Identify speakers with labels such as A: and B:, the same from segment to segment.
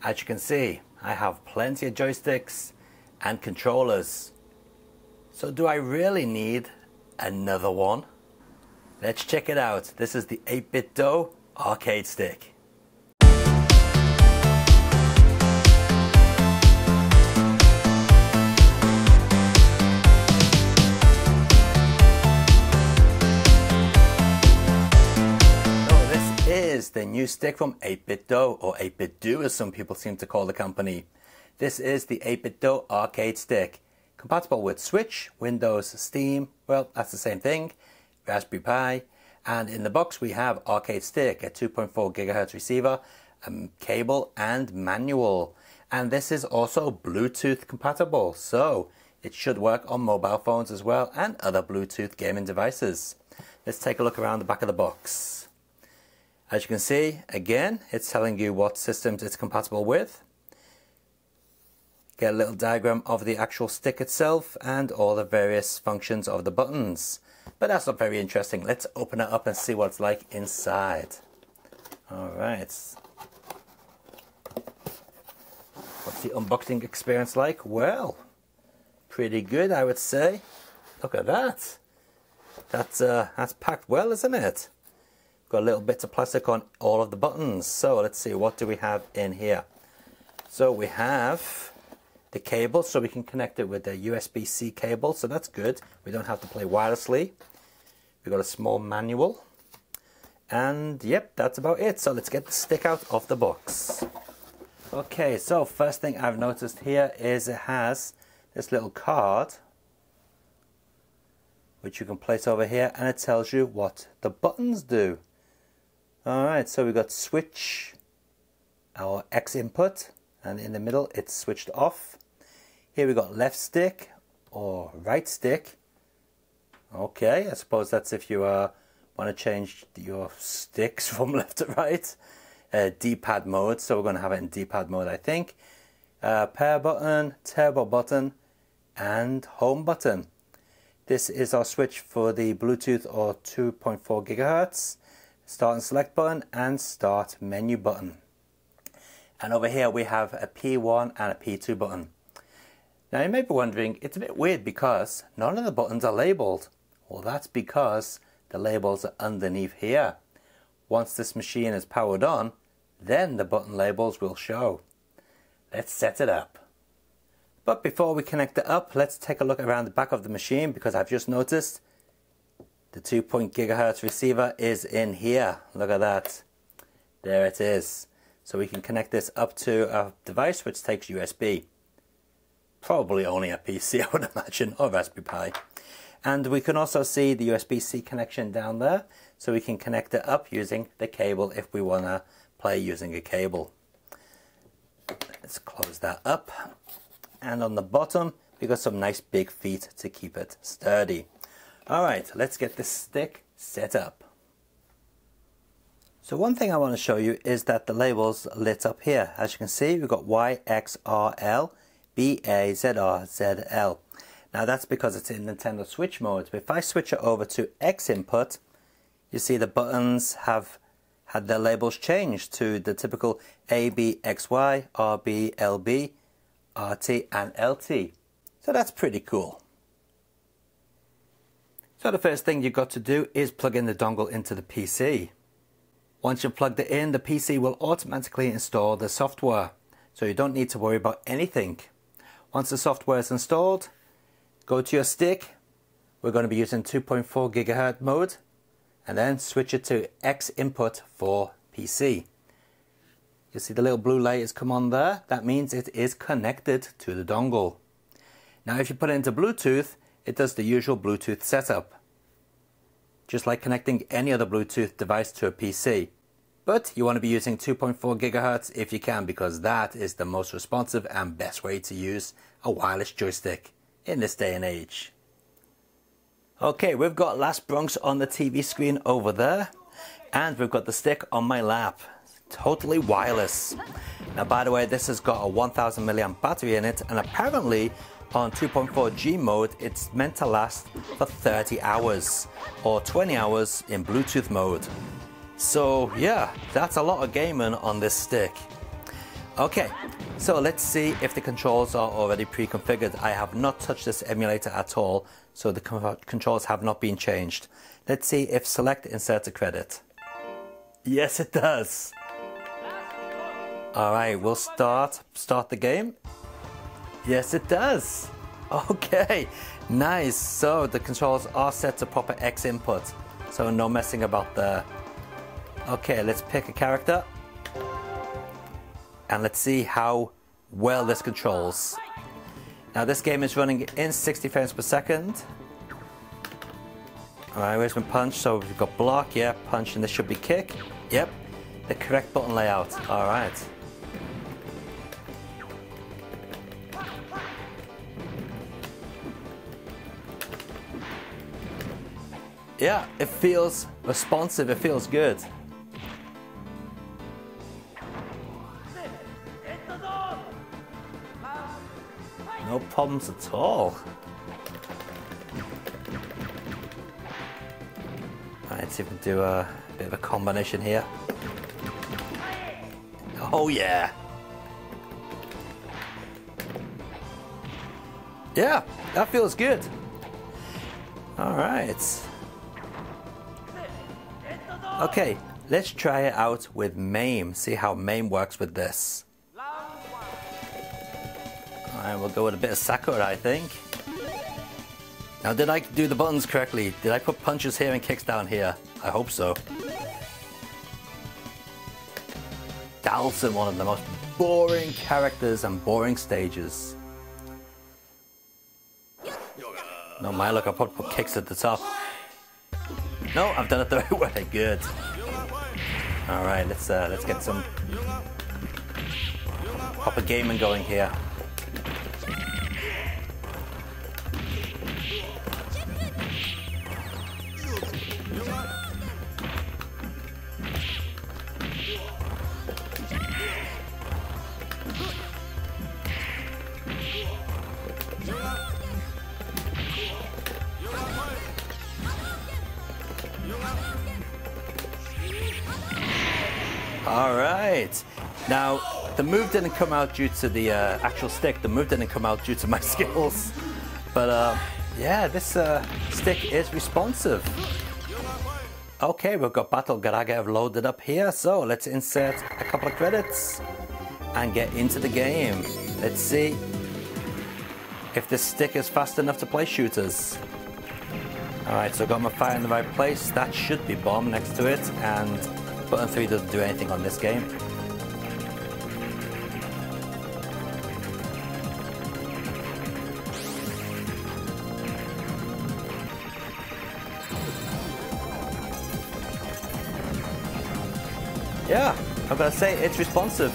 A: As you can see, I have plenty of joysticks and controllers. So do I really need another one? Let's check it out. This is the 8BitDo arcade stick. Is the new stick from 8BitDo, or 8BitDo as some people seem to call the company. This is the 8BitDo arcade stick, compatible with Switch, Windows, Steam, well that's the same thing, Raspberry Pi, and in the box we have arcade stick, a 2.4 GHz receiver, a cable and manual, and this is also Bluetooth compatible, so it should work on mobile phones as well and other Bluetooth gaming devices. Let's take a look around the back of the box. As you can see, again, it's telling you what systems it's compatible with. Get a little diagram of the actual stick itself and all the various functions of the buttons. But that's not very interesting. Let's open it up and see what it's like inside. Alright. What's the unboxing experience like? Well, pretty good, I would say. Look at that. That's packed well, isn't it? Got little bits of plastic on all of the buttons. So let's see, what do we have in here? So we have the cable, so we can connect it with a USB-C cable, so that's good. We don't have to play wirelessly. We've got a small manual. And yep, that's about it. So let's get the stick out of the box. Okay, so first thing I've noticed here is it has this little card which you can place over here, and it tells you what the buttons do. Alright, so we've got switch, our X input, and in the middle it's switched off. Here we've got left stick or right stick. Okay, I suppose that's if you want to change your sticks from left to right. D-pad mode, so we're going to have it in D-pad mode, I think. Pair button, turbo button, and home button. This is our switch for the Bluetooth or 2.4 GHz. Start and select button and start menu button. And over here we have a P1 and a P2 button. Now you may be wondering, it's a bit weird because none of the buttons are labeled. Well, that's because the labels are underneath here. Once this machine is powered on, then the button labels will show. Let's set it up. But before we connect it up, let's take a look around the back of the machine, because I've just noticed the 2.0 GHz receiver is in here. Look at that. There it is. So we can connect this up to a device which takes USB. Probably only a PC, I would imagine, or Raspberry Pi. And we can also see the USB-C connection down there, so we can connect it up using the cable if we want to play using a cable. Let's close that up. And on the bottom, we've got some nice big feet to keep it sturdy. Alright, let's get this stick set up. So one thing I want to show you is that the labels lit up here. As you can see, we've got YXRL, BAZR, ZL. Now that's because it's in Nintendo Switch mode. But if I switch it over to X input, you see the buttons have had their labels changed to the typical A, B, X, Y, R, B, L, B, RT and LT. So that's pretty cool. So the first thing you've got to do is plug in the dongle into the PC. Once you've plugged it in, the PC will automatically install the software, so you don't need to worry about anything. Once the software is installed, go to your stick. We're going to be using 2.4 GHz mode, and then switch it to X input for PC. You see the little blue light has come on there. That means it is connected to the dongle. Now if you put it into Bluetooth, it does the usual Bluetooth setup, just like connecting any other Bluetooth device to a PC. But you want to be using 2.4 GHz if you can, because that is the most responsive and best way to use a wireless joystick in this day and age. Okay, we've got Last Bronx on the TV screen over there, and we've got the stick on my lap. Totally wireless. Now by the way, this has got a 1000 mAh battery in it, and apparently on 2.4G mode it's meant to last for 30 hours or 20 hours in Bluetooth mode. So yeah, that's a lot of gaming on this stick. Okay, so let's see if the controls are already pre-configured. I have not touched this emulator at all, so the controls have not been changed. Let's see if select inserts a credit. Yes, it does. Alright, we'll start the game. Yes, it does. Okay, nice. So the controls are set to proper X input, so no messing about there. Okay, let's pick a character. And let's see how well this controls. Now this game is running in 60 frames per second. Alright, where's my punch? So we've got block, yeah, punch, and this should be kick. Yep, the correct button layout. Alright. Yeah, it feels responsive, it feels good. No problems at all. Alright, let's see if we can do a bit of a combination here. Oh yeah! Yeah, that feels good. Alright. Okay, let's try it out with MAME. See how MAME works with this. Alright, we'll go with a bit of Sakurai, I think. Now, did I do the buttons correctly? Did I put punches here and kicks down here? I hope so. Dalton, one of the most boring characters and boring stages. No, my luck, I'll probably put kicks at the top. No, I've done it the right way. Good. Alright, let's get some proper gaming going here. Alright, now the move didn't come out due to the actual stick, the move didn't come out due to my skills, but yeah, this stick is responsive. Okay, we've got Battle Garagev loaded up here, so let's insert a couple of credits and get into the game. Let's see if this stick is fast enough to play shooters. Alright, so I got my fire in the right place, that should be bomb next to it, and button 3 doesn't do anything on this game. Yeah, I've got to say, it's responsive.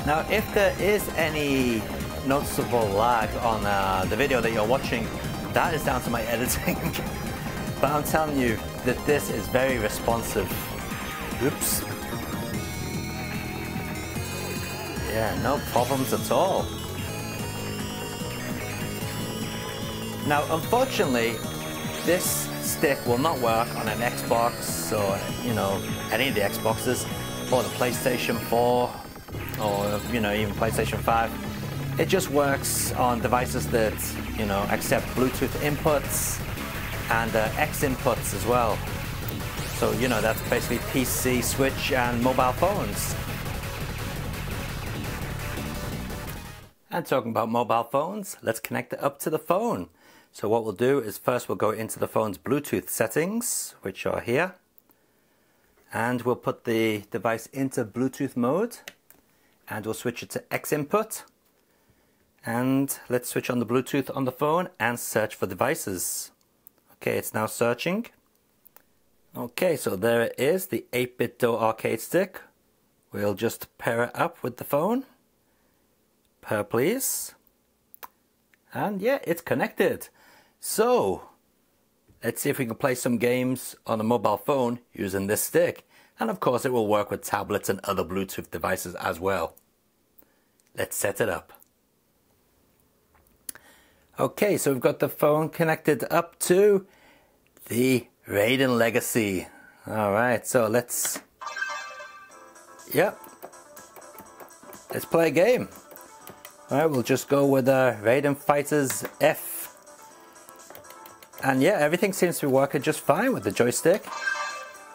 A: Now, if there is any noticeable lag on the video that you're watching, that is down to my editing. But I'm telling you that this is very responsive. Oops. Yeah, no problems at all. Now, unfortunately, this stick will not work on an Xbox or, you know, any of the Xboxes, or the PlayStation 4, or, you know, even PlayStation 5. It just works on devices that, you know, accept Bluetooth inputs and X inputs as well. So, you know, that's basically PC, Switch, and mobile phones. And talking about mobile phones, let's connect it up to the phone. So what we'll do is first we'll go into the phone's Bluetooth settings, which are here. And we'll put the device into Bluetooth mode. And we'll switch it to X input. And let's switch on the Bluetooth on the phone and search for devices. Okay, it's now searching. Okay, so there it is, the 8BitDo arcade stick. We'll just pair it up with the phone. Pair please. And yeah, it's connected. So, let's see if we can play some games on a mobile phone using this stick. And of course it will work with tablets and other Bluetooth devices as well. Let's set it up. Okay, so we've got the phone connected up to the Raiden Legacy. Alright, so let's play a game. Alright, we'll just go with Raiden Fighters F. And yeah, everything seems to be working just fine with the joystick.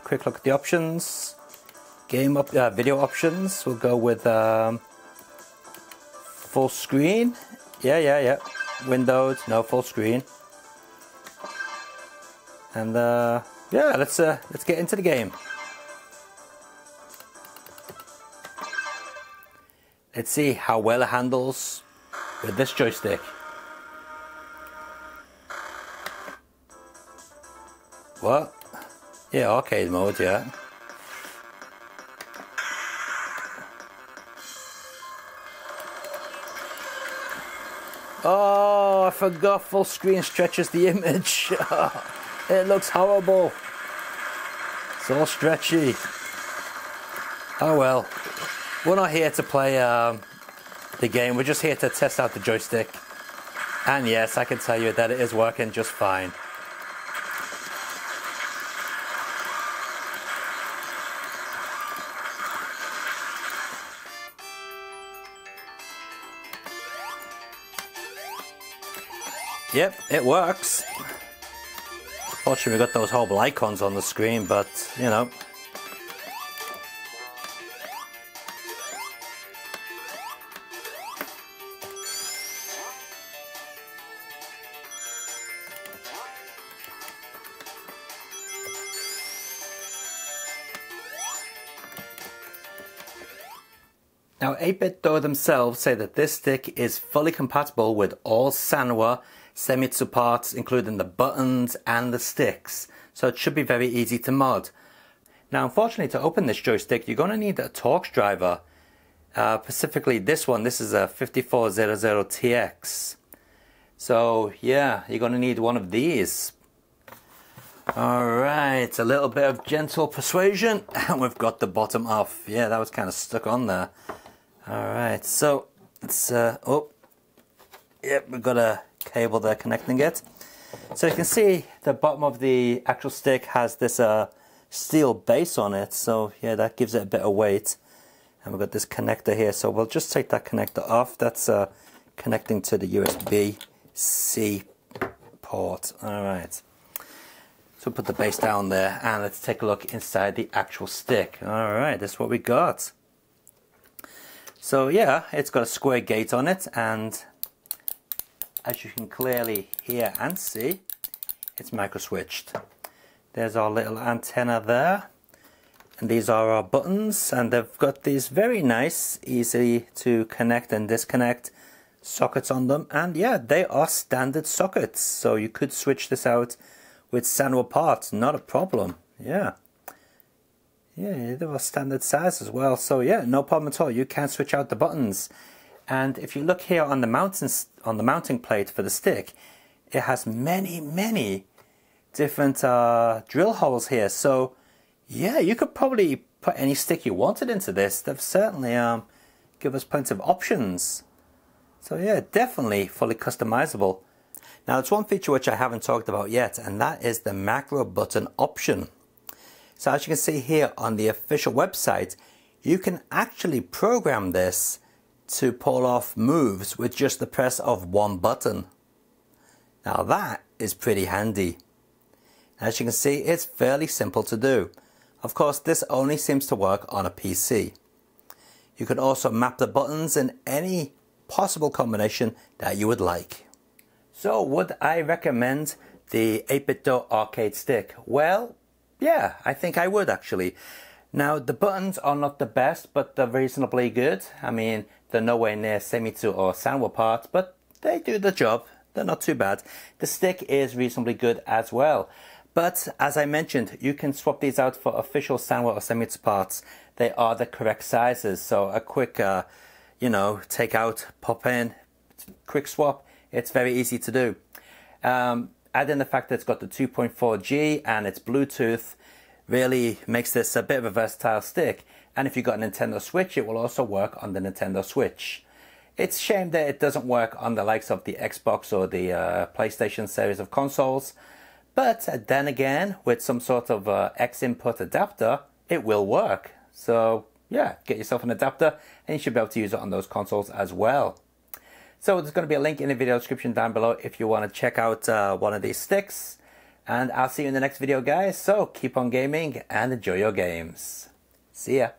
A: Quick look at the options. Video options. We'll go with full screen. Yeah. Windowed, no, full screen. And yeah, let's get into the game. Let's see how well it handles with this joystick. What? Yeah, arcade mode, yeah. Oh, I forgot full screen stretches the image. It looks horrible. It's all stretchy. Oh well. We're not here to play the game. We're just here to test out the joystick. And yes, I can tell you that it is working just fine. Yep, it works. Fortunately, we got those horrible icons on the screen, but you know. Now, 8BitDo themselves say that this stick is fully compatible with all Sanwa Senmitsu parts, including the buttons and the sticks, so it should be very easy to mod. Now, unfortunately, to open this joystick, you're going to need a Torx driver, specifically this one. This is a 5400TX. So yeah, you're going to need one of these. Alright, a little bit of gentle persuasion, and we've got the bottom off. Yeah, that was kind of stuck on there. Alright, so it's oh, yep, we've got a cable there connecting it. So you can see the bottom of the actual stick has this steel base on it, so yeah, that gives it a bit of weight. And we've got this connector here, so we'll just take that connector off. That's connecting to the USB-C port. Alright, so put the base down there, and let's take a look inside the actual stick. Alright, this is what we got. So yeah, it's got a square gate on it, and as you can clearly hear and see, it's micro switched. There's our little antenna there, and these are our buttons, and they've got these very nice, easy to connect and disconnect sockets on them. And yeah, they are standard sockets, so you could switch this out with Sanwa parts, not a problem. Yeah, they were standard size as well, so yeah, no problem at all. You can switch out the buttons. And if you look here on the mounting plate for the stick, it has many different drill holes here. So yeah, you could probably put any stick you wanted into this. They've certainly give us plenty of options. So yeah, definitely fully customizable. Now, it's one feature which I haven't talked about yet, and that is the macro button option. So as you can see here on the official website, you can actually program this to pull off moves with just the press of one button. Now that is pretty handy. As you can see, it's fairly simple to do. Of course, this only seems to work on a PC. You can also map the buttons in any possible combination that you would like. So would I recommend the 8BitDo arcade stick? Well, yeah, I think I would actually. Now, the buttons are not the best, but they're reasonably good. I mean, they're nowhere near Senmitsu or Sanwa parts, but they do the job. They're not too bad. The stick is reasonably good as well. But as I mentioned, you can swap these out for official Sanwa or Senmitsu parts. They are the correct sizes. So a quick, you know, take out, pop in, quick swap. It's very easy to do. Add in the fact that it's got the 2.4G and it's Bluetooth really makes this a bit of a versatile stick. And if you've got a Nintendo Switch, it will also work on the Nintendo Switch. It's a shame that it doesn't work on the likes of the Xbox or the PlayStation series of consoles. But then again, with some sort of X input adapter, it will work. So yeah, get yourself an adapter and you should be able to use it on those consoles as well. So there's going to be a link in the video description down below if you want to check out one of these sticks. And I'll see you in the next video, guys. So keep on gaming and enjoy your games. See ya.